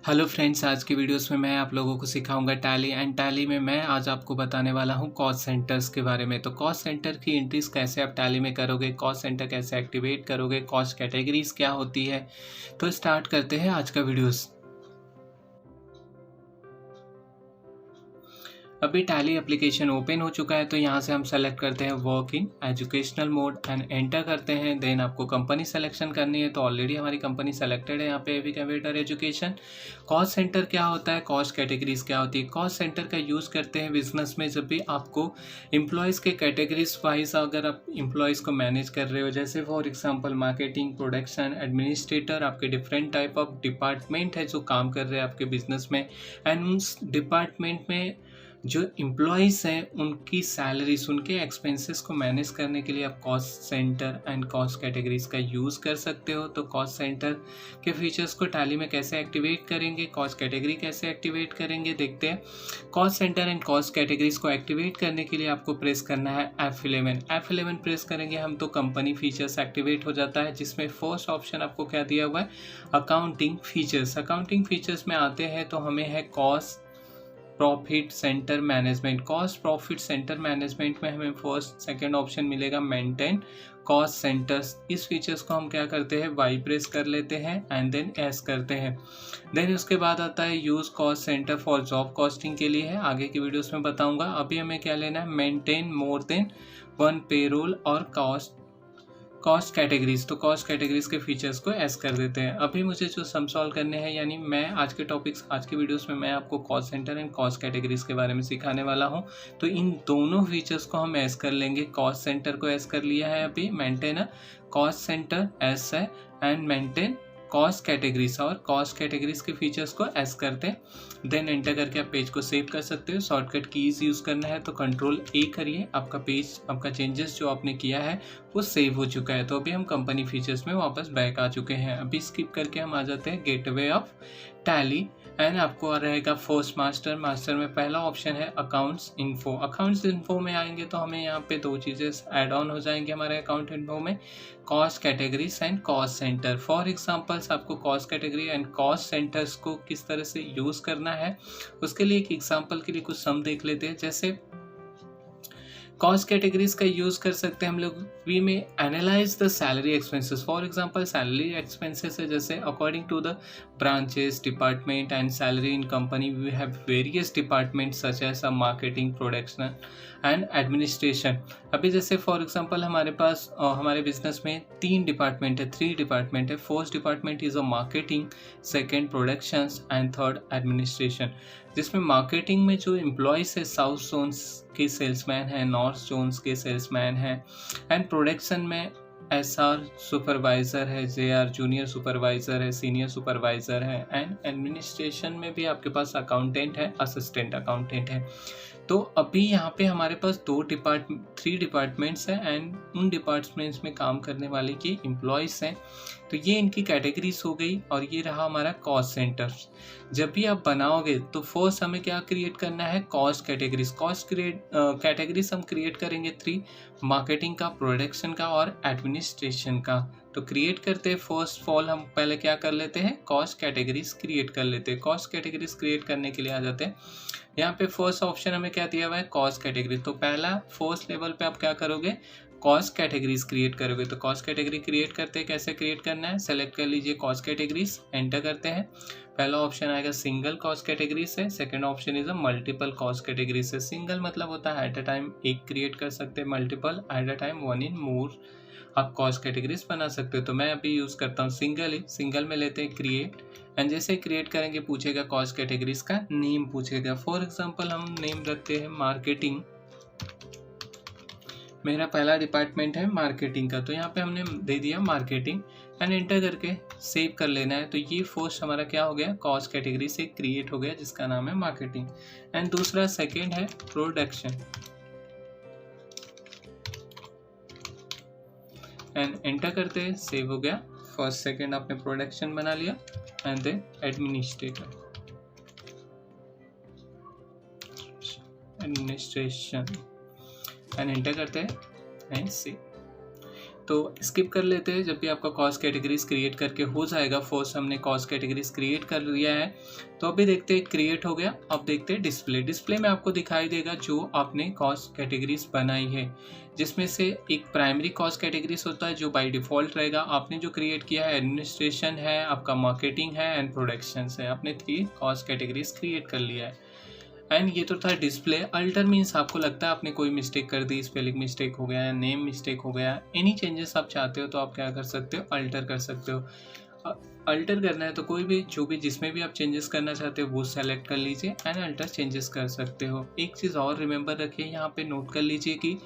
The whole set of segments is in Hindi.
हेलो फ्रेंड्स, आज की वीडियोस में मैं आप लोगों को सिखाऊंगा टैली एंड टैली में मैं आज आपको बताने वाला हूं कॉस्ट सेंटर्स के बारे में। तो कॉस्ट सेंटर की एंट्रीज कैसे आप टैली में करोगे, कॉस्ट सेंटर कैसे एक्टिवेट करोगे, कॉस्ट कैटेगरीज क्या होती है। तो स्टार्ट करते हैं आज का वीडियोस। अभी टैली एप्लीकेशन ओपन हो चुका है, तो यहाँ से हम सेलेक्ट करते हैं work in educational mode and enter करते हैं। देन आपको कंपनी सेलेक्शन करनी है, तो ऑलरेडी हमारी कंपनी सेलेक्टेड है यहाँ पे एवी कंप्यूटर एजुकेशन। कॉस्ट सेंटर क्या होता है, कॉस्ट कैटेगरीज क्या होती है। कॉस्ट सेंटर का यूज़ करते हैं बिजनेस में जब भी आपको एम्प्लॉयज़ के कैटेगरीज वाइज अगर आप एम्प्लॉयज़ को मैनेज कर रहे हो, जैसे for example marketing, production, administrator, आपके डिफरेंट टाइप ऑफ डिपार्टमेंट है जो काम कर रहे हैं आपके बिजनेस में। एंड उस डिपार्टमेंट में जो एम्प्लॉयज़ हैं उनकी सैलरीज, उनके एक्सपेंसेस को मैनेज करने के लिए आप cost centre and cost categories का यूज़ कर सकते हो। तो कॉस्ट सेंटर के फीचर्स को टैली में कैसे एक्टिवेट करेंगे, कॉस्ट कैटेगरी कैसे एक्टिवेट करेंगे, देखते हैं। Cost centre and cost categories को एक्टिवेट करने के लिए आपको प्रेस करना है F11। F11 प्रेस करेंगे हम तो कंपनी फीचर्स एक्टिवेट हो जाता है, जिसमें फर्स्ट ऑप्शन आपको क्या दिया हुआ है, अकाउंटिंग फीचर्स। अकाउंटिंग फीचर्स में आते हैं तो हमें है cost profit centre management. Cost profit centre management में हमें फर्स्ट सेकंड ऑप्शन मिलेगा मेंटेन कॉस्ट सेंटर्स। इस फीचर्स को हम क्या करते हैं, वाई प्रेस कर लेते हैं एंड देन एस करते हैं। देन उसके बाद आता है use cost center for job costing के लिए है, आगे की वीडियोस में बताऊंगा। अभी हमें क्या लेना है, maintain more than one payroll और कॉस्ट कैटेगरीज। तो कॉस्ट कैटेगरीज के फीचर्स को एस कर देते हैं। अभी मुझे जो सम सॉल्व करने हैं, यानी मैं आज के टॉपिक्स, आज की वीडियोस में मैं आपको cost centre and cost categories के बारे में सिखाने वाला हूं। तो इन दोनों फीचर्स को हम एस कर लेंगे। कॉस्ट सेंटर को एस कर लिया है, अभी मेंटेन कॉस्ट सेंटर एस है एंड मेंटेन कॉस्ट कैटेगरीज, और कॉस्ट कैटेगरीज के फीचर्स को एस करते हैं। देन एंटर करके आप पेज को सेव कर सकते हो। शॉर्टकट कीज यूज़ करना है तो कंट्रोल ए करिए, आपका पेज, आपका चेंजेस जो आपने किया है वो सेव हो चुका है। तो अभी हम कंपनी फीचर्स में वापस बैक आ चुके हैं। अभी स्किप करके हम आ जाते हैं गेटवे ऑफ टैली एंड आपको आ रहेगा फर्स्ट मास्टर। मास्टर में पहला ऑप्शन है अकाउंट्स इन्फो। अकाउंट्स इन्फो में आएंगे तो हमें यहाँ पे दो चीज़ें ऐड ऑन हो जाएंगे हमारे अकाउंट इन्फो में, cost categories and cost center. For examples आपको cost category and cost centers को किस तरह से यूज़ करना है, उसके लिए एक एग्जांपल के लिए कुछ सम देख लेते हैं। जैसे कॉस्ट कैटेगरीज का यूज़ कर सकते हैं हम लोग, वी में analyse the salary expenses. For example salary expenses है जैसे according to the branches, department and salary in company we have various department such as marketing, production and administration. अभी जैसे फॉर एग्जांपल हमारे पास हमारे बिजनेस में 3 डिपार्टमेंट है, 3 डिपार्टमेंट है। First department is a marketing, second productions and third administration. जिसमें मार्केटिंग में जो एम्प्लॉयज़ है, साउथ जोन्स के सेल्समैन हैं, नॉर्थ जोन्स के सेल्समैन हैं। एंड प्रोडक्शन में SR सुपरवाइज़र है, JR जूनियर सुपरवाइज़र है, सीनियर सुपरवाइज़र है। एंड एडमिनिस्ट्रेशन में भी आपके पास अकाउंटेंट है, असिस्टेंट अकाउंटेंट है। तो अभी यहाँ पे हमारे पास 3 डिपार्टमेंट्स हैं एंड उन डिपार्टमेंट्स में काम करने वाले के एम्प्लॉयज़ हैं। तो ये इनकी कैटेगरीज हो गई और ये रहा हमारा कॉस्ट सेंटर। जब भी आप बनाओगे तो फर्स्ट हमें क्या क्रिएट करना है, कॉस्ट कैटेगरीज। कैटेगरीज हम क्रिएट करेंगे 3, मार्केटिंग का, प्रोडक्शन का और एडमिनिस्ट्रेशन का। तो क्रिएट करते हैं, फर्स्ट ऑफ ऑल हम पहले क्या कर लेते हैं, कॉस्ट कैटेगरीज क्रिएट कर लेते हैं। कॉस्ट कैटेगरीज क्रिएट करने के लिए आ जाते हैं, यहाँ पे फर्स्ट ऑप्शन हमें क्या दिया हुआ है, कॉस्ट कैटेगरी। तो पहला फर्स्ट लेवल पे आप क्या करोगे, कॉस्ट कैटेगरीज क्रिएट करोगे। तो कॉस्ट कैटेगरी क्रिएट करते हैं, कैसे क्रिएट करना है, सेलेक्ट कर लीजिए कॉस्ट कैटेगरीज, एंटर करते हैं। पहला ऑप्शन आएगा सिंगल कॉस्ट कैटेगरी से, second option is a multiple cost category से। सिंगल मतलब होता है एट अ टाइम एक क्रिएट कर सकते हैं, मल्टीपल एट अ टाइम 1 इन मोर आप कॉस्ट कैटेगरीज बना सकते हो। तो मैं अभी यूज़ करता हूँ सिंगल ही। सिंगल में लेते हैं क्रिएट एंड जैसे क्रिएट करेंगे पूछेगा कॉस्ट कैटेगरीज का नेम पूछेगा। फॉर एग्जांपल हम नेम रखते हैं मार्केटिंग, मेरा पहला डिपार्टमेंट है मार्केटिंग का, तो यहाँ पे हमने दे दिया मार्केटिंग एंड एंटर करके सेव कर लेना है। तो ये फर्स्ट हमारा क्या हो गया, कॉस्ट कैटेगरी से क्रिएट हो गया जिसका नाम है मार्केटिंग। एंड दूसरा सेकेंड है प्रोडक्शन एंड एंटर करते हैं, सेव हो गया। फर्स्ट सेकेंड आपने प्रोडक्शन बना लिया and then administration and enter करते हैं एंड सेव। तो स्किप कर लेते हैं। जब भी आपका कॉस्ट कैटेगरीज क्रिएट करके हो जाएगा, फर्स्ट हमने कॉस्ट कैटेगरीज क्रिएट कर लिया है, तो अभी देखते हैं क्रिएट हो गया। अब देखते हैं डिस्प्ले में आपको दिखाई देगा जो आपने कॉस्ट कैटेगरीज बनाई है, जिसमें से एक प्राइमरी कॉस्ट कैटेगरीज होता है जो बाय डिफ़ॉल्ट रहेगा। आपने जो क्रिएट किया है एडमिनिस्ट्रेशन है, आपका मार्केटिंग है एंड प्रोडक्शन है। आपने 3 कॉस्ट कैटेगरीज क्रिएट कर लिया है। एंड ये तो था डिस्प्ले। अल्टर मीन्स आपको लगता है आपने कोई मिस्टेक कर दी, स्पेलिंग मिस्टेक हो गया या नेम मिस्टेक हो गया, एनी चेंजेस आप चाहते हो तो आप क्या कर सकते हो, अल्टर कर सकते हो। अल्टर करना है तो कोई भी जो भी जिसमें भी आप चेंजेस करना चाहते हो वो सेलेक्ट कर लीजिए एंड अल्टर चेंजेस कर सकते हो। एक चीज़ और रिमेंबर रखिए, यहाँ पे नोट कर लीजिए कि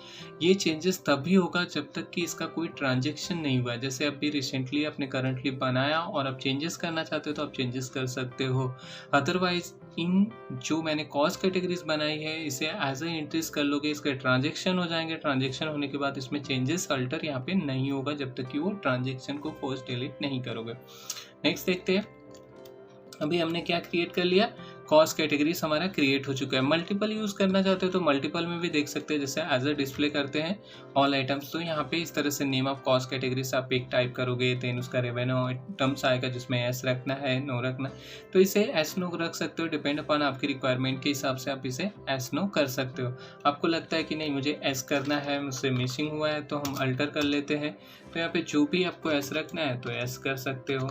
ये चेंजेस तभी होगा जब तक कि इसका कोई ट्रांजेक्शन नहीं हुआ है। जैसे अभी रिसेंटली आपने करंटली बनाया और आप चेंजेस करना चाहते हो तो आप चेंजेस कर सकते हो। अदरवाइज इन जो मैंने कॉस्ट कैटेगरीज बनाई है इसे एज ए एंट्रीज कर लोगे, इसके ट्रांजेक्शन हो जाएंगे। ट्रांजेक्शन होने के बाद इसमें चेंजेस अल्टर यहाँ पे नहीं होगा जब तक कि वो ट्रांजेक्शन को फोर्स डिलीट नहीं करोगे। नेक्स्ट देखते हैं, अभी हमने क्या क्रिएट कर लिया, कॉस्ट कैटेगरीज हमारा क्रिएट हो चुका है। मल्टीपल यूज़ करना चाहते हो तो मल्टीपल में भी देख सकते हैं, जैसे एज अ डिस्प्ले करते हैं ऑल आइटम्स, तो यहाँ पे इस तरह से नेम ऑफ कॉस्ट कैटेगरीज आप एक टाइप करोगे, देन उसका रेवेन्यू आइटम्स आएगा जिसमें एस रखना है नो रखना, तो इसे एस नो रख सकते हो। डिपेंड अपॉन आपकी रिक्वायरमेंट के हिसाब से आप इसे एस नो कर सकते हो। आपको लगता है कि नहीं मुझे एस करना है, मुझसे मिसिंग हुआ है, तो हम अल्टर कर लेते हैं। तो यहाँ पे जो भी आपको एस रखना है तो एस कर सकते हो।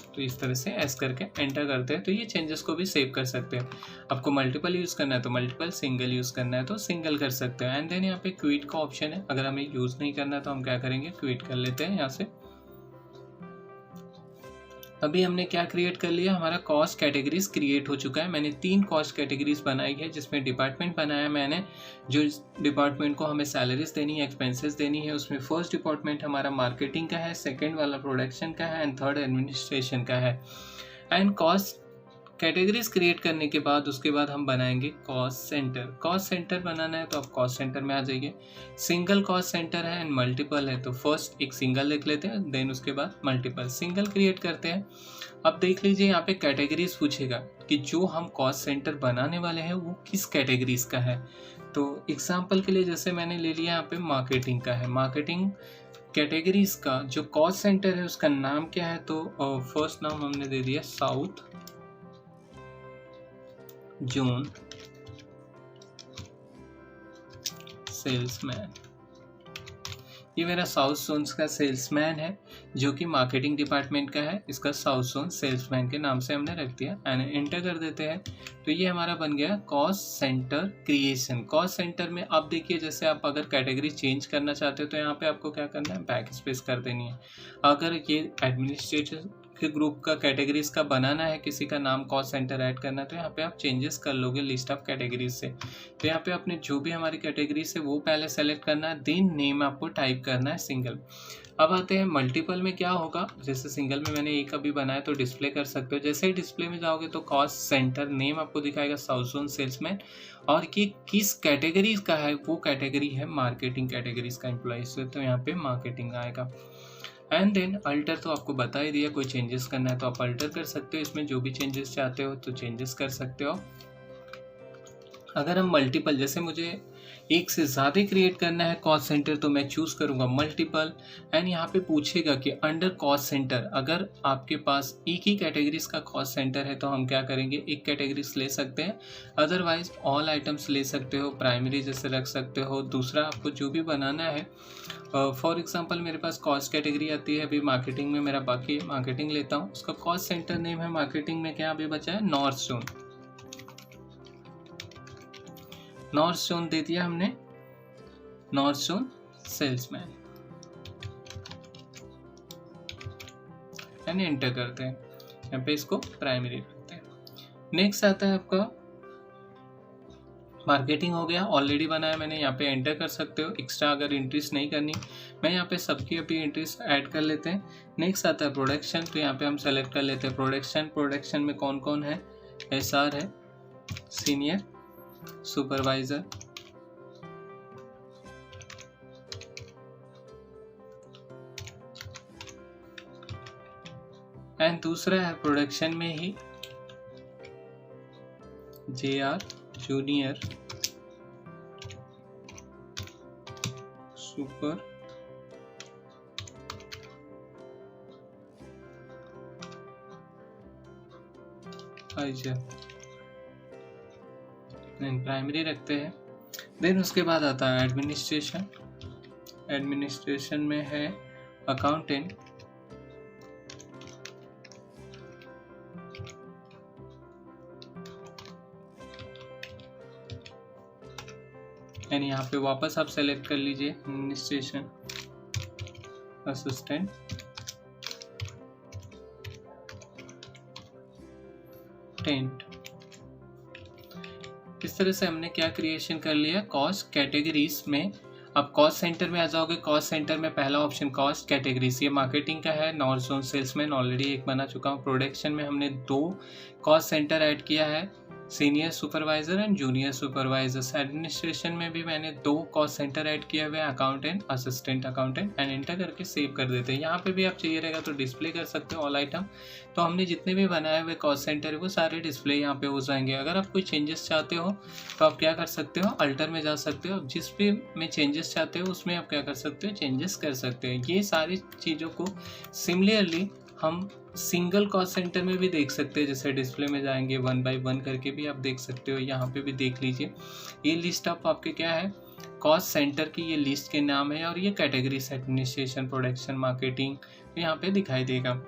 तो इस तरह से एस करके एंटर करते हैं तो ये चेंजेस को भी सेव कर सकते हैं। आपको मल्टीपल यूज़ करना है तो मल्टीपल, सिंगल यूज़ करना है तो सिंगल कर सकते हैं। एंड देन यहाँ पे क्विट का ऑप्शन है, अगर हमें यूज़ नहीं करना है तो हम क्या करेंगे, क्विट कर लेते हैं यहाँ से। अभी हमने क्या क्रिएट कर लिया, हमारा कॉस्ट कैटेगरीज क्रिएट हो चुका है। मैंने 3 कॉस्ट कैटेगरीज बनाई है, जिसमें डिपार्टमेंट बनाया मैंने, जो डिपार्टमेंट को हमें सैलरीज देनी है, एक्सपेंसेस देनी है। उसमें फर्स्ट डिपार्टमेंट हमारा मार्केटिंग का है, सेकंड वाला प्रोडक्शन का है एंड थर्ड एडमिनिस्ट्रेशन का है। एंड कॉस्ट कैटेगरीज क्रिएट करने के बाद उसके बाद हम बनाएंगे कॉस्ट सेंटर। कॉस्ट सेंटर बनाना है तो आप कॉस्ट सेंटर में आ जाइए। सिंगल कॉस्ट सेंटर है एंड मल्टीपल है, तो फर्स्ट एक सिंगल लिख लेते हैं, देन उसके बाद मल्टीपल। सिंगल क्रिएट करते हैं। अब देख लीजिए यहाँ पे कैटेगरीज पूछेगा कि जो हम कॉस्ट सेंटर बनाने वाले हैं वो किस कैटेगरीज का है। तो एग्जाम्पल के लिए जैसे मैंने ले लिया यहाँ पे मार्केटिंग का है, मार्केटिंग कैटेगरीज का जो कॉस्ट सेंटर है उसका नाम क्या है, तो फर्स्ट नाम हमने दे दिया साउथ जोन सेल्समैन। ये मेरा साउथ जोन का सेल्समैन है जो कि मार्केटिंग डिपार्टमेंट का है। इसका साउथ जोन सेल्समैन के नाम से हमने रख दिया एंड एंटर कर देते हैं। तो ये हमारा बन गया cost centre creation. Cost centre में आप देखिए, जैसे आप अगर कैटेगरी चेंज करना चाहते हो तो यहाँ पे आपको क्या करना है, बैक स्पेस कर देनी है। अगर ये एडमिनिस्ट्रेटिव के ग्रुप का कैटेगरीज का बनाना है, किसी का नाम कॉस्ट सेंटर ऐड करना है, तो यहाँ पे आप चेंजेस कर लोगे लिस्ट ऑफ कैटेगरीज से। तो यहाँ पे आपने जो भी हमारी कैटेगरीज है वो पहले सेलेक्ट करना है, देन नेम आपको टाइप करना है सिंगल। अब आते हैं मल्टीपल में क्या होगा, जैसे सिंगल में मैंने एक अभी बनाया तो डिस्प्ले कर सकते हो। जैसे ही डिस्प्ले में जाओगे तो कॉस्ट सेंटर नेम आपको दिखाएगा साउथ जोन सेल्समैन, और ये किस कैटेगरीज का है, वो कैटेगरी है मार्केटिंग कैटेगरीज का एम्प्लॉइज से, तो यहाँ पे मार्केटिंग आएगा। एंड देन अल्टर तो आपको बता ही दिया, कोई चेंजेस करना है तो आप अल्टर कर सकते हो, इसमें जो भी चेंजेस चाहते हो तो चेंजेस कर सकते हो। अगर हम मल्टीपल, जैसे मुझे एक से ज़्यादा क्रिएट करना है कॉस्ट सेंटर, तो मैं चूज़ करूँगा मल्टीपल। एंड यहाँ पे पूछेगा कि अंडर कॉस्ट सेंटर, अगर आपके पास एक ही कैटेगरीज का कॉस्ट सेंटर है तो हम क्या करेंगे, एक कैटेगरीज ले सकते हैं, अदरवाइज ऑल आइटम्स ले सकते हो, प्राइमरी जैसे रख सकते हो। दूसरा आपको जो भी बनाना है, फॉर एग्जांपल मेरे पास कॉस्ट कैटेगरी आती है, अभी मार्केटिंग में मेरा बाकी मार्केटिंग लेता हूँ, उसका कॉस्ट सेंटर नेम है मार्केटिंग में क्या अभी बचा है, नॉर्थ जोन। नॉर्थ जोन दे दिया हमने, north zone salesman, and enter करते हैं। यहाँ पे इसको प्राइमरी रखते हैं। नेक्स्ट आता है आपका मार्केटिंग हो गया, ऑलरेडी बनाया मैंने, यहाँ पे एंटर कर सकते हो। एक्स्ट्रा अगर एंट्रीज नहीं करनी, मैं यहाँ पे सबकी अभी एंट्रीज ऐड कर लेते हैं। नेक्स्ट आता है प्रोडक्शन, तो यहाँ पे हम सेलेक्ट कर लेते हैं प्रोडक्शन। प्रोडक्शन में कौन कौन है, SR है, सीनियर सुपरवाइजर, एंड दूसरा है प्रोडक्शन में ही JR जूनियर सुपर प्राइमरी रखते हैं। देन उसके बाद आता है एडमिनिस्ट्रेशन। एडमिनिस्ट्रेशन में है अकाउंटेंट, एंड यहाँ पे वापस आप सेलेक्ट कर लीजिए एडमिनिस्ट्रेशन असिस्टेंट। टेंट। इस तरह से हमने क्या क्रिएशन कर लिया, कॉस्ट कैटेगरीज में। अब कॉस्ट सेंटर में आ जाओगे, कॉस्ट सेंटर में पहला ऑप्शन कॉस्ट कैटेगरीज, ये मार्केटिंग का है। नॉर्थ जोन सेल्समैन ऑलरेडी एक बना चुका हूँ। प्रोडक्शन में हमने 2 कॉस्ट सेंटर ऐड किया है, senior supervisor and junior supervisors. Administration में भी मैंने 2 कॉस्ट सेंटर ऐड किया हुआ है, accountant, assistant accountant, and enter करके सेव कर देते हैं। यहाँ पे भी आप चाहिए रहेगा तो डिस्प्ले कर सकते हो ऑल आइटम। तो हमने जितने भी बनाए हुए कॉस्ट सेंटर है वो सारे डिस्प्ले यहाँ पे हो जाएंगे। अगर आप कोई चेंजेस चाहते हो तो आप क्या कर सकते हो, अल्टर में जा सकते हो। जिस भी में चेंजेस चाहते हो उसमें आप क्या कर सकते हो, चेंजेस कर सकते हो। ये सारी चीज़ों को सिमिलरली हम सिंगल कॉस्ट सेंटर में भी देख सकते हैं। जैसे डिस्प्ले में जाएंगे 1 by 1 करके भी आप देख सकते हो, यहाँ पे भी देख लीजिए। ये लिस्ट आप आपके क्या है, कॉस्ट सेंटर की ये लिस्ट के नाम है, और ये कैटेगरीज एडमिनिस्ट्रेशन, प्रोडक्शन, मार्केटिंग यहाँ पे दिखाई देगा।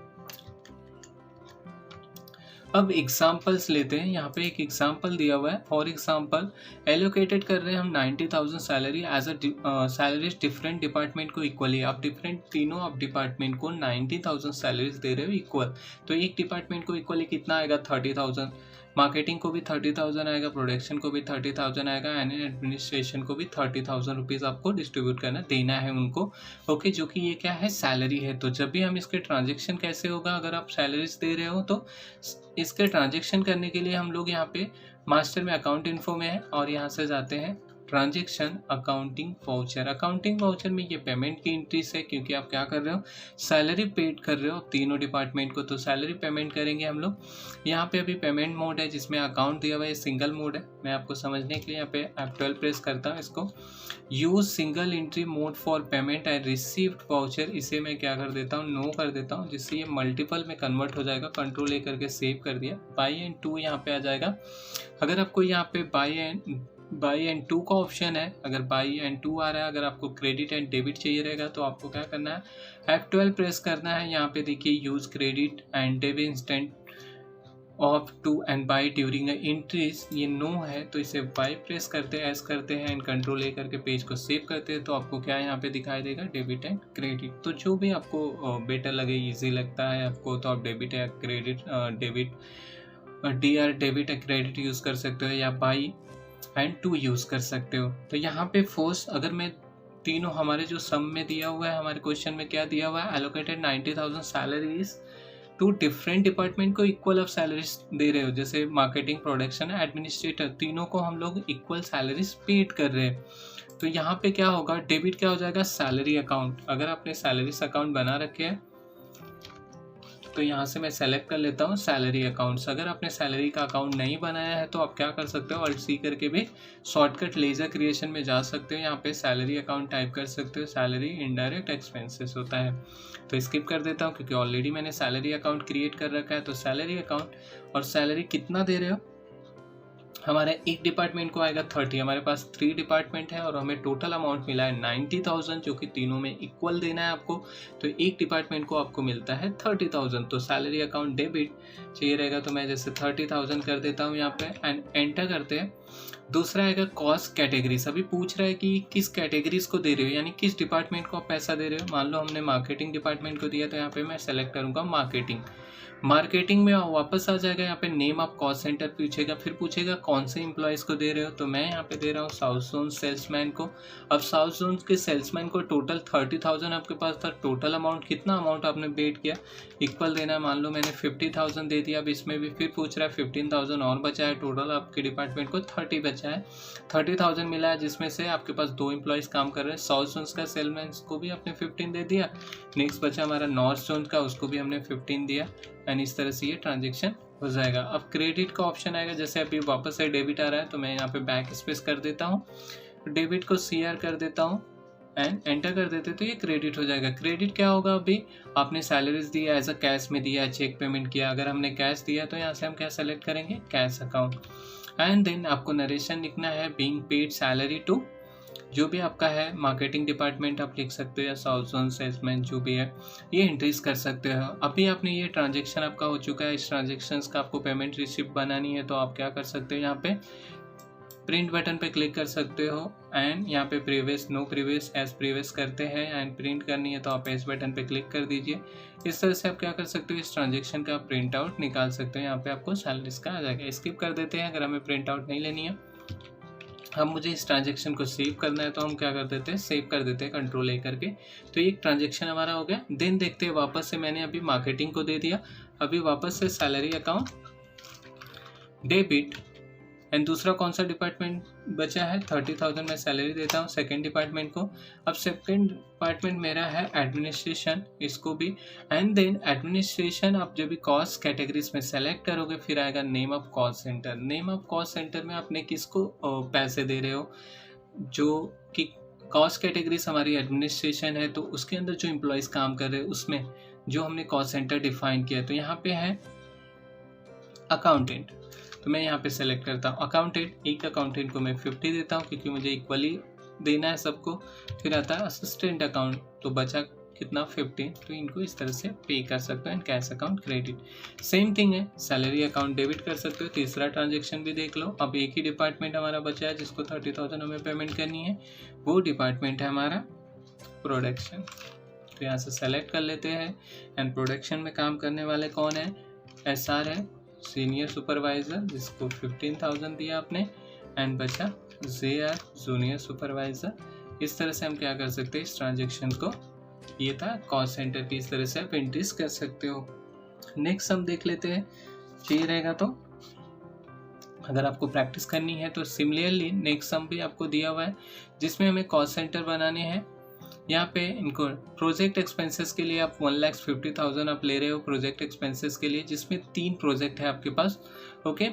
अब एग्जाम्पल्स लेते हैं। यहाँ पे एक एग्जाम्पल दिया हुआ है। फॉर एग्जाम्पल एलोकेटेड कर रहे हैं हम 90,000 salary as a salaries different department को इक्वली। आप तीनों आप डिपार्टमेंट को 90,000 सैलरीज दे रहे हो इक्वल। तो एक डिपार्टमेंट को इक्वली कितना आएगा, 30,000। मार्केटिंग को भी 30,000 आएगा, प्रोडक्शन को भी 30,000 आएगा, एंड एडमिनिस्ट्रेशन को भी 30,000 रुपीज़ आपको डिस्ट्रीब्यूट करना देना है उनको। ओके, जो कि ये क्या है, सैलरी है। तो जब भी हम इसके ट्रांजेक्शन कैसे होगा, अगर आप सैलरीज दे रहे हो तो इसके ट्रांजेक्शन करने के लिए हम लोग यहाँ पे मास्टर में अकाउंट इन्फो में है, और यहाँ से जाते हैं transaction accounting voucher. Accounting voucher में ये पेमेंट की एंट्रीज है, क्योंकि आप क्या कर रहे हो, सैलरी पेड कर रहे हो तीनों डिपार्टमेंट को, तो सैलरी पेमेंट करेंगे हम लोग। यहाँ पे अभी पेमेंट मोड है जिसमें अकाउंट दिया हुआ है, सिंगल मोड है। मैं आपको समझने के लिए यहाँ पे F12 प्रेस करता हूँ इसको। Use single entry mode for payment and received voucher, इसे मैं क्या कर देता हूँ, नो कर देता हूँ, जिससे ये मल्टीपल में कन्वर्ट हो जाएगा। कंट्रोल ए करके सेव कर दिया। बाई एंड टू यहाँ पे आ जाएगा। अगर आपको यहाँ पे बाई एंड टू का ऑप्शन है, अगर बाई एंड टू आ रहा है, अगर आपको क्रेडिट एंड डेबिट चाहिए रहेगा तो आपको क्या करना है, F12 प्रेस करना है। यहाँ पे देखिए use credit and debit instant of to and by during entries, ये नो है, तो इसे बाई प्रेस करते हैं, एस करते हैं, एंड कंट्रोल ए करके पेज को सेव करते हैं। तो आपको क्या यहाँ पे दिखाई देगा, डेबिट एंड क्रेडिट। तो जो भी आपको बेटर लगे, इजी लगता है आपको, तो आप डेबिट या क्रेडिट, डेबिट डेबिट या क्रेडिट यूज़ कर सकते हो, या बाई एंड टू यूज़ कर सकते हो। तो यहाँ पे फोर्स, अगर मैं तीनों हमारे जो सम में दिया हुआ है, हमारे क्वेश्चन में क्या दिया हुआ है, allocated 90,000 salaries to different department को इक्वल ऑफ सैलरीज दे रहे हो, जैसे मार्केटिंग, प्रोडक्शन, एडमिनिस्ट्रेटर, तीनों को हम लोग इक्वल सैलरीज पेड कर रहे हैं। तो यहाँ पे क्या होगा, डेबिट क्या हो जाएगा, सैलरी अकाउंट। अगर आपने सैलरीज अकाउंट बना रखे हैं तो यहाँ से मैं सेलेक्ट कर लेता हूँ सैलरी अकाउंट्स। अगर आपने सैलरी का अकाउंट नहीं बनाया है तो आप क्या कर सकते हो, Alt+C करके भी शॉर्टकट लेजर क्रिएशन में जा सकते हो। यहाँ पे सैलरी अकाउंट टाइप कर सकते हो। सैलरी इनडायरेक्ट एक्सपेंसेस होता है, तो स्किप कर देता हूँ क्योंकि ऑलरेडी मैंने सैलरी अकाउंट क्रिएट कर रखा है। तो सैलरी अकाउंट, और सैलरी कितना दे रहे हो, हमारे एक डिपार्टमेंट को आएगा 30। हमारे पास 3 डिपार्टमेंट है और हमें टोटल अमाउंट मिला है 90,000, जो कि तीनों में इक्वल देना है आपको। तो एक डिपार्टमेंट को आपको मिलता है 30,000। तो सैलरी अकाउंट डेबिट चाहिए रहेगा, तो मैं जैसे 30,000 कर देता हूँ यहाँ पे, एंड एंटर करते हैं। दूसरा आएगा कॉस्ट कैटेगरीज। अभी पूछ रहा है कि किस कैटेगरीज को दे रहे हो, यानी किस डिपार्टमेंट को आप पैसा दे रहे हो। मान लो हमने मार्केटिंग डिपार्टमेंट को दिया, तो यहाँ पे मैं सेलेक्ट करूँगा मार्केटिंग। मार्केटिंग में वापस आ जाएगा, यहाँ पे नेम ऑफ कॉस्ट सेंटर पूछेगा, फिर पूछेगा कौन से एम्प्लॉयज़ को दे रहे हो। तो मैं यहाँ पे दे रहा हूँ साउथ जोन सेल्समैन को। अब साउथ जोन के सेल्समैन को टोटल 30,000 आपके पास था। टोटल अमाउंट कितना अमाउंट आपने पेड किया, इक्वल देना है। मान लो मैंने 50,000 दे दिया। अब इसमें भी फिर पूछ रहा है 15,000 और बचा है। टोटल आपके डिपार्टमेंट को 30 बचा है, 30,000 मिला है, जिसमें से आपके पास 2 एम्प्लॉयज़ काम कर रहे हैं। साउथ जोन का सेल्समैन को भी आपने 15 दे दिया। नेक्स्ट बचा हमारा नॉर्थ जोन का, उसको भी हमने 15 दिया, एंड इस तरह से ये ट्रांजेक्शन हो जाएगा। अब क्रेडिट का ऑप्शन आएगा, जैसे अभी वापस से डेबिट आ रहा है तो मैं यहाँ पे बैक स्पेस कर देता हूँ, डेबिट को CR कर देता हूँ, एंड एंटर कर देते तो ये क्रेडिट हो जाएगा। क्रेडिट क्या होगा, अभी आपने सैलरीज दी एज अ कैश में दिया, चेक पेमेंट किया, अगर हमने कैश दिया तो यहाँ से हम क्या सेलेक्ट करेंगे, कैश अकाउंट। एंड देन आपको नरेशन लिखना है, बीइंग पेड सैलरी टू, जो भी आपका है मार्केटिंग डिपार्टमेंट आप लिख सकते हो या साउथ सेल्समैन जो भी है, ये एंट्रीज कर सकते हो। अभी आपने ये ट्रांजेक्शन आपका हो चुका है, इस ट्रांजेक्शन्स का आपको पेमेंट रिसिप्ट बनानी है तो आप क्या कर सकते हो, यहाँ पे प्रिंट बटन पे क्लिक कर सकते हो एंड यहाँ पे previous no previous as previous करते हैं एंड प्रिंट करनी है तो आप एज बटन पे क्लिक कर दीजिए। इस तरह से आप क्या कर सकते हो, इस ट्रांजेक्शन का प्रिंट आउट निकाल सकते हो। यहाँ पे आपको सैलरीज का आ जाएगा। स्किप कर देते हैं अगर हमें प्रिंट आउट नहीं लेनी है। हम मुझे इस ट्रांजेक्शन को सेव करना है तो हम क्या कर देते हैं, सेव कर देते हैं कंट्रोल ए करके। तो ये ट्रांजेक्शन हमारा हो गया। देन देखते हैं वापस से मैंने अभी मार्केटिंग को दे दिया, अभी वापस से सैलरी अकाउंट, डेबिट एंड दूसरा कौन सा डिपार्टमेंट बचा है, 30,000 मैं सैलरी देता हूँ सेकंड डिपार्टमेंट को। अब सेकंड डिपार्टमेंट मेरा है एडमिनिस्ट्रेशन, इसको भी। एंड देन एडमिनिस्ट्रेशन आप जब भी कॉस्ट कैटेगरीज में सेलेक्ट करोगे फिर आएगा name of cost centre. Name of cost centre में आपने किसको पैसे दे रहे हो, जो कि कॉस्ट कैटेगरीज हमारी एडमिनिस्ट्रेशन है तो उसके अंदर जो एम्प्लॉयज़ काम कर रहे हैं उसमें जो हमने कॉस्ट सेंटर डिफाइन किया, तो यहाँ पे है अकाउंटेंट, तो मैं यहाँ पे सेलेक्ट करता हूँ अकाउंटेंट। एक अकाउंटेंट को मैं 50 देता हूँ क्योंकि मुझे इक्वली देना है सबको। फिर आता है असिस्टेंट अकाउंट, तो बचा कितना 15, तो इनको इस तरह से पे कर सकते हो and cash account credit. Same thing है, सैलरी अकाउंट डेबिट कर सकते हो। तीसरा ट्रांजेक्शन भी देख लो। अब एक ही डिपार्टमेंट हमारा बचा है जिसको 30,000 हमें पेमेंट करनी है, वो डिपार्टमेंट है हमारा प्रोडक्शन। तो यहाँ से सेलेक्ट कर लेते हैं एंड प्रोडक्शन में काम करने वाले कौन है, SR है, सीनियर सुपरवाइज़र, जिसको 15,000 दिया आपने एंड बचा JR जूनियर सुपरवाइज़र। इस तरह से हम क्या कर सकते हैं, इस ट्रांजेक्शन को, ये था कॉस्ट सेंटर की, इस तरह से आप एंट्रीज कर सकते हो। नेक्स्ट हम देख लेते हैं, चाहिए रहेगा तो अगर आपको प्रैक्टिस करनी है तो सिमिलरली नेक्स्ट सम भी आपको दिया हुआ है जिसमें हमें कॉस्ट सेंटर बनाने हैं। यहाँ पे इनको प्रोजेक्ट एक्सपेंसेस के लिए आप 1,50,000 आप ले रहे हो प्रोजेक्ट एक्सपेंसेस के लिए, जिसमें 3 प्रोजेक्ट है आपके पास। ओके,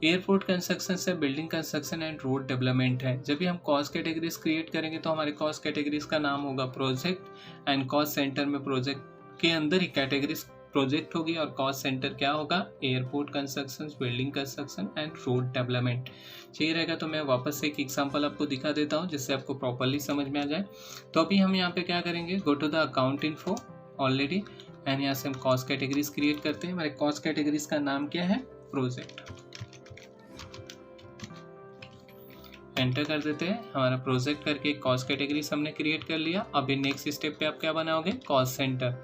एयरपोर्ट कंस्ट्रक्शन से building construction and road development है। जब भी हम कॉस्ट कैटेगरीज क्रिएट करेंगे तो हमारे कॉस्ट कैटेगरीज का नाम होगा प्रोजेक्ट एंड कॉस्ट सेंटर में प्रोजेक्ट के अंदर ही कैटेगरीज प्रोजेक्ट होगी और कॉस्ट सेंटर क्या होगा, airport construction, building construction and road development. चाहिए रहेगा तो मैं वापस से एक एग्जांपल आपको दिखा देता हूँ जिससे आपको प्रॉपर्ली समझ में आ जाए। तो अभी हम यहाँ पे क्या करेंगे, go to the account info already and यहाँ से हम कॉस्ट कैटेगरीज क्रिएट करते हैं। हमारे कॉस्ट कैटेगरीज का नाम क्या है, प्रोजेक्ट। एंटर कर देते हैं, हमारा प्रोजेक्ट करके कॉस्ट कैटेगरीज हमने क्रिएट कर लिया। अभी नेक्स्ट स्टेप पे आप क्या बनाओगे, कॉस्ट सेंटर।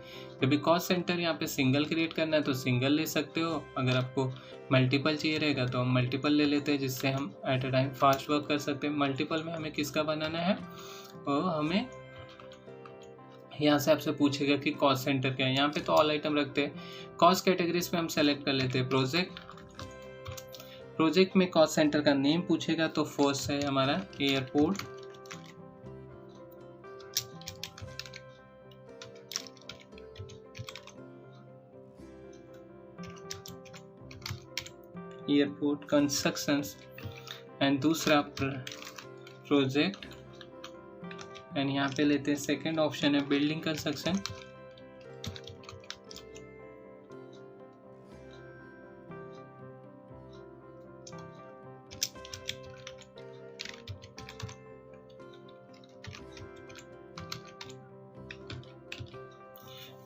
जब भी कॉस्ट सेंटर यहाँ पे सिंगल क्रिएट करना है तो सिंगल ले सकते हो, अगर आपको मल्टीपल चाहिए रहेगा तो हम मल्टीपल ले लेते हैं जिससे हम at a time fast work कर सकते हैं। मल्टीपल में हमें किसका बनाना है, और हमें यहाँ से आपसे पूछेगा कि कॉस्ट सेंटर क्या है। यहाँ पे तो ऑल आइटम रखते हैं, कॉस्ट कैटेगरीज में हम सेलेक्ट कर लेते हैं प्रोजेक्ट। प्रोजेक्ट में कॉस्ट सेंटर का नेम पूछेगा तो फर्स्ट है हमारा एयरपोर्ट, एयरपोर्ट कंस्ट्रक्शंस एंड दूसरा प्रोजेक्ट एंड यहाँ पे लेते हैं सेकंड ऑप्शन है बिल्डिंग कंस्ट्रक्शन।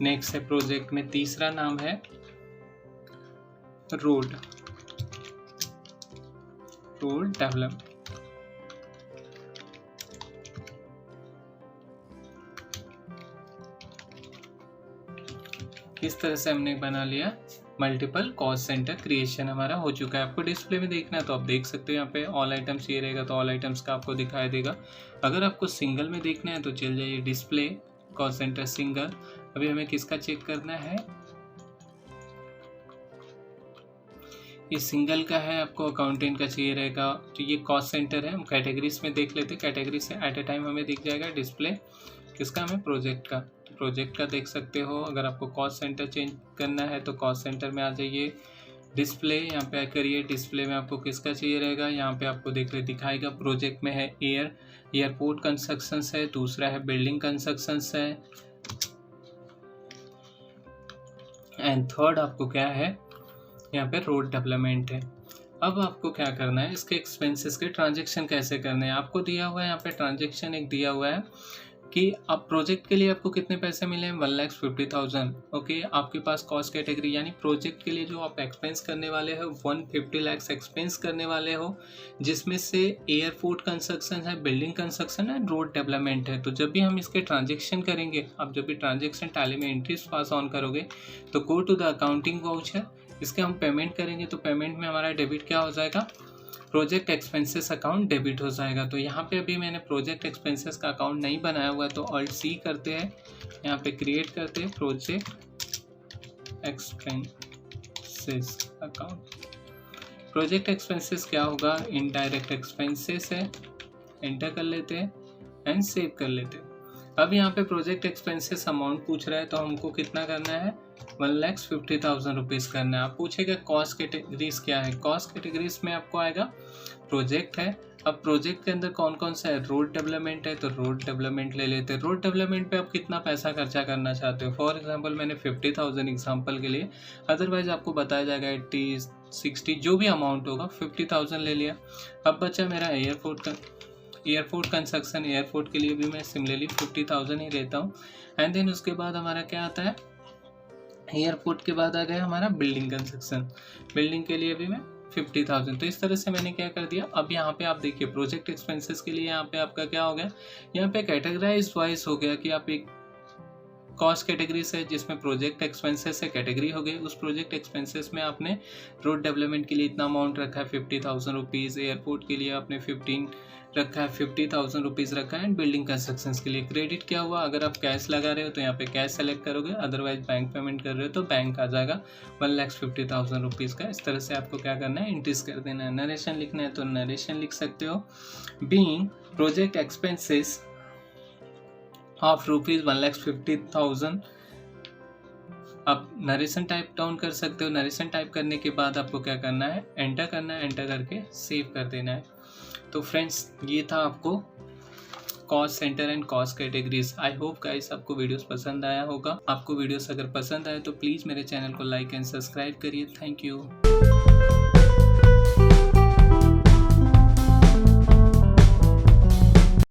नेक्स्ट है प्रोजेक्ट में तीसरा नाम है रोड डेवलपमेंट। इस तरह से हमने बना लिया मल्टीपल कॉस्ट सेंटर क्रिएशन हमारा हो चुका है। आपको डिस्प्ले में देखना है तो आप देख सकते हो, यहाँ पे ऑल आइटम्स ये रहेगा तो ऑल आइटम्स का आपको दिखाई देगा। अगर आपको सिंगल में देखना है तो चल जाइए डिस्प्ले कॉस्ट सेंटर सिंगल। अभी हमें किसका चेक करना है, ये सिंगल का है, आपको अकाउंटेंट का चाहिए रहेगा तो ये कॉस्ट सेंटर है। हम कैटेगरीज में देख लेते हैं, कैटेगरी से एट ए टाइम हमें दिख जाएगा डिस्प्ले किसका, हमें प्रोजेक्ट का। प्रोजेक्ट का देख सकते हो। अगर आपको कॉस्ट सेंटर चेंज करना है तो कॉस्ट सेंटर में आ जाइए डिस्प्ले यहाँ पे करिए। डिस्प्ले में आपको किसका चाहिए रहेगा, यहाँ पे आपको दिखाएगा। प्रोजेक्ट में है एयरपोर्ट कंस्ट्रक्शंस है, दूसरा है बिल्डिंग कंस्ट्रक्शंस है, एंड थर्ड आपको क्या है, यहाँ पे रोड डेवलपमेंट है। अब आपको क्या करना है, इसके एक्सपेंसेस के ट्रांजेक्शन कैसे करने हैं। आपको दिया हुआ है यहाँ पे ट्रांजेक्शन एक दिया हुआ है कि अब प्रोजेक्ट के लिए आपको कितने पैसे मिले हैं, 1,50,000। ओके, आपके पास कॉस्ट कैटेगरी यानी प्रोजेक्ट के लिए जो आप एक्सपेंस करने वाले हो 150 लाख एक्सपेंस करने वाले हो, जिसमें से एयरपोर्ट कंस्ट्रक्शन है, बिल्डिंग कंस्ट्रक्शन है, रोड डेवलपमेंट है। तो जब भी हम इसके ट्रांजेक्शन करेंगे, आप जब भी ट्रांजेक्शन टैली में एंट्रीज पास ऑन करोगे तो go to the accounting voucher, इसके हम पेमेंट करेंगे तो पेमेंट में हमारा डेबिट क्या हो जाएगा, प्रोजेक्ट एक्सपेंसेस अकाउंट डेबिट हो जाएगा। तो यहाँ पे अभी मैंने प्रोजेक्ट एक्सपेंसेस का अकाउंट नहीं बनाया हुआ है, तो ऑल्ट सी करते हैं, यहाँ पे क्रिएट करते हैं project expenses account. Project expenses क्या होगा, इनडायरेक्ट एक्सपेंसेस है, एंटर कर लेते हैं एंड सेव कर लेते हैं। अब यहाँ पे प्रोजेक्ट एक्सपेंसेस अमाउंट पूछ रहा है, तो हमको कितना करना है, 1,50,000 रुपीज़ करना है। आप पूछेगा कॉस्ट कैटेगरीज क्या है, कॉस्ट कैटेगरीज में आपको आएगा प्रोजेक्ट है। अब प्रोजेक्ट के अंदर कौन कौन सा है, रोड डेवलपमेंट है, तो रोड डेवलपमेंट ले लेते हैं। रोड डेवलपमेंट पे आप कितना पैसा खर्चा करना चाहते हो, फॉर एग्जांपल मैंने 50,000 एग्जांपल के लिए, अदरवाइज आपको बताया जाएगा 80, 60 जो भी अमाउंट होगा, 50,000 ले लिया। अब बचा मेरा एयरपोर्ट कंस्ट्रक्शन। एयरपोर्ट के लिए भी मैं सिमिलरली 50,000 ही लेता हूँ। एंड देन उसके बाद हमारा क्या आता है, एयरपोर्ट के बाद आ गया हमारा बिल्डिंग कंस्ट्रक्शन। बिल्डिंग के लिए भी मैं 50,000। तो इस तरह से मैंने क्या कर दिया। अब यहाँ पे आप देखिए प्रोजेक्ट एक्सपेंसेस के लिए यहाँ पे आपका क्या हो गया, यहाँ पे कैटेगराइज वाइज हो गया कि आप एक कॉस्ट कैटेगरी से जिसमें प्रोजेक्ट एक्सपेंसेस से कैटेगरी हो गई, उस प्रोजेक्ट एक्सपेंसेस में आपने रोड डेवलपमेंट के लिए इतना अमाउंट रखा है 50,000 रुपीज़, एयरपोर्ट के लिए आपने 15 रखा है, 50,000 रुपीज़ रखा है, एंड बिल्डिंग कंस्ट्रक्शंस के लिए क्रेडिट क्या हुआ। अगर आप कैश लगा रहे हो तो यहाँ पे कैश सेलेक्ट करोगे, अदरवाइज बैंक पेमेंट कर रहे हो तो बैंक आ जाएगा 1,50,000 रुपीज़ का। इस तरह से आपको क्या करना है, इंट्रीज कर देना है। नरेशन लिखना है तो नरेशन लिख सकते हो, बीइंग प्रोजेक्ट एक्सपेंसेस ऑफ ₹1,50,000। आप नरेशन टाइप डाउन कर सकते हो। नरेशन टाइप करने के बाद आपको क्या करना है, एंटर करना है, एंटर करके सेव कर देना है। तो फ्रेंड्स ये था आपको cost centre and cost categories. I hope guys आपको वीडियोस पसंद आया होगा। आपको वीडियोस अगर पसंद आए तो प्लीज़ मेरे चैनल को लाइक एंड सब्सक्राइब करिए। Thank you.